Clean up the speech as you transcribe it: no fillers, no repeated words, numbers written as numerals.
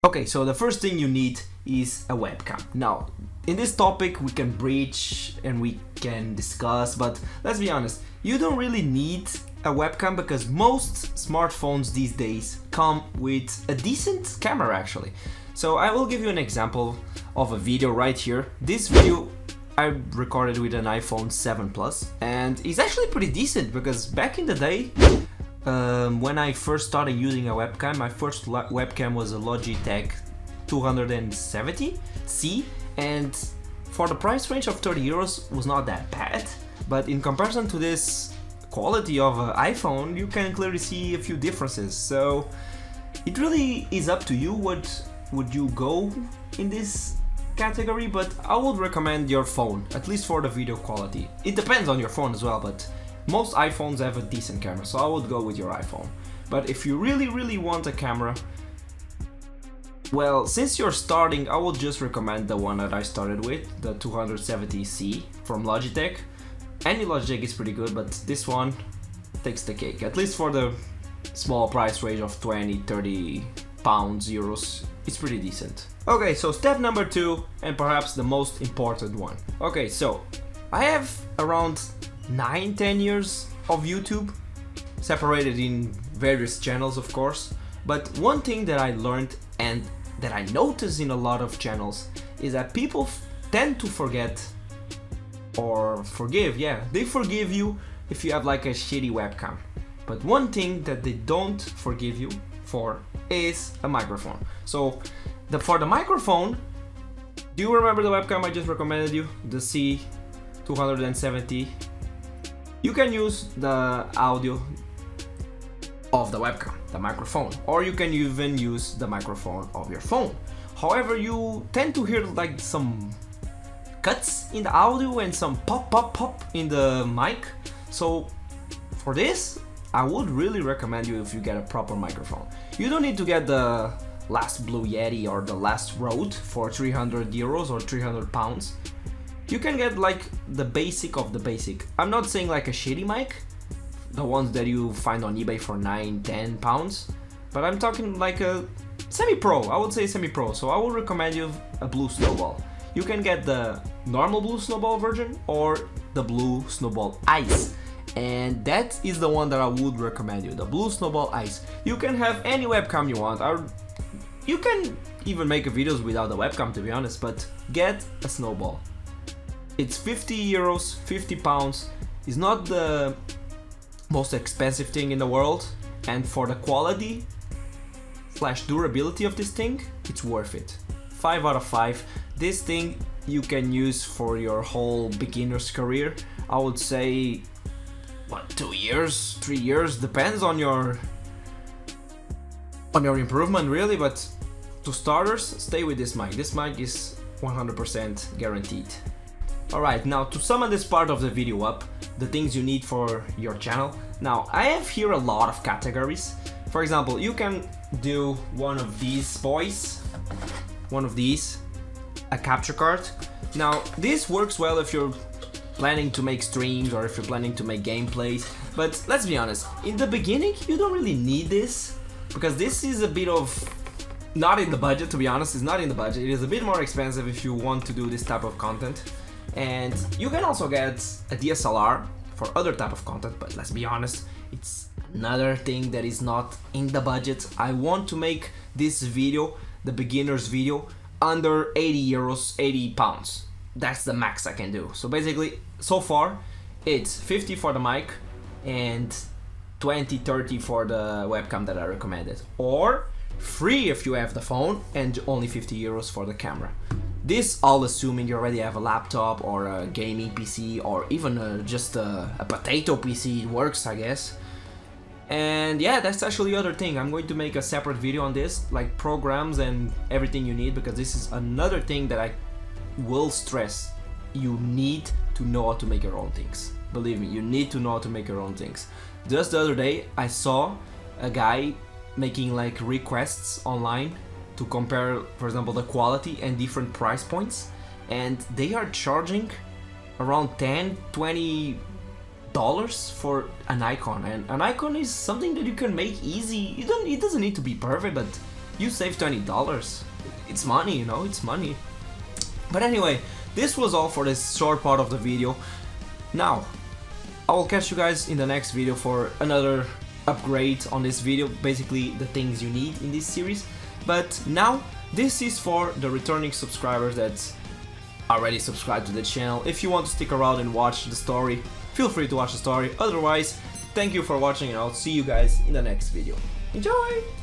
Okay, so the first thing you need is a webcam. Now, in this topic we can breach and we can discuss, but let's be honest, you don't really need a webcam because most smartphones these days come with a decent camera actually. So I will give you an example of a video right here. This video I recorded with an iPhone 7 Plus and it's actually pretty decent because back in the day when I first started using a webcam, my first webcam was a Logitech C930, and for the price range of 30 euros was not that bad, but in comparison to this quality of an iPhone you can clearly see a few differences. So it really is up to you what would you go in this category, but I would recommend your phone, at least for the video quality. It depends on your phone as well, but most iPhones have a decent camera, so I would go with your iPhone. But if you really want a camera, well, since you're starting, I would just recommend the one that I started with, the 270C from Logitech. Any Logitech is pretty good, but this one takes the cake, at least for the small price range of 20, 30 pounds, euros. It's pretty decent. Okay, so step number 2, and perhaps the most important one. Okay, so I have around 9-10 years of YouTube, separated in various channels of course, but one thing that I learned and that I notice in a lot of channels is that people tend to forget or forgive, they forgive you if you have like a shitty webcam, but one thing that they don't forgive you for is a microphone. So for the microphone, do you remember the webcam I just recommended you, the C270? You can use the audio of the webcam, the microphone, or you can even use the microphone of your phone. However, you tend to hear like some cuts in the audio and some pop in the mic. So for this, I would really recommend you if you get a proper microphone. You don't need to get the last Blue Yeti or the last Rode for 300 euros or 300 pounds. You can get like the basic of the basic. I'm not saying like a shitty mic, the ones that you find on eBay for 9-10 pounds, but I'm talking like a semi-pro, I would say semi-pro. So I would recommend you a Blue Snowball. You can get the normal Blue Snowball version or the Blue Snowball ICE, and that is the one that I would recommend you, the Blue Snowball ICE. You can have any webcam you want, or you can even make videos without the webcam to be honest, but get a Snowball. It's 50 euros, 50 pounds. It's not the most expensive thing in the world, and for the quality / durability of this thing, it's worth it. 5 out of 5. This thing you can use for your whole beginner's career. I would say, 2 years, 3 years, depends on your improvement really, but to starters, stay with this mic. This mic is 100% guaranteed. Alright, now to sum this part of the video up, the things you need for your channel. Now, I have here a lot of categories. For example, you can do one of these boys, a capture card. Now, this works well if you're planning to make streams or if you're planning to make gameplays, but let's be honest, in the beginning you don't really need this because this is a bit of not in the budget, to be honest. It's not in the budget. It is a bit more expensive if you want to do this type of content. And you can also get a DSLR for other type of content, but let's be honest, it's another thing that is not in the budget. I want to make this video, the beginner's video, under 80 euros, 80 pounds. That's the max I can do. So basically, so far, it's 50 for the mic and 20, 30 for the webcam that I recommended. Or free if you have the phone and only 50 euros for the camera. This all assuming you already have a laptop or a gaming PC or even just a potato PC. It works, I guess. And yeah, that's actually the other thing. I'm going to make a separate video on this, like programs and everything you need, because this is another thing that I will stress. You need to know how to make your own things. Believe me, you need to know how to make your own things. Just the other day, I saw a guy making like requests online to compare, for example, the quality and different price points, and they are charging around $10-20 for an icon, and an icon is something that you can make easy. It doesn't need to be perfect, but you save $20. It's money, you know, it's money. But anyway, this was all for this short part of the video. Now, I will catch you guys in the next video for another upgrade on this video, basically the things you need in this series. But now, this is for the returning subscribers that already subscribed to the channel. If you want to stick around and watch the story, feel free to watch the story. Otherwise, thank you for watching and I'll see you guys in the next video. Enjoy!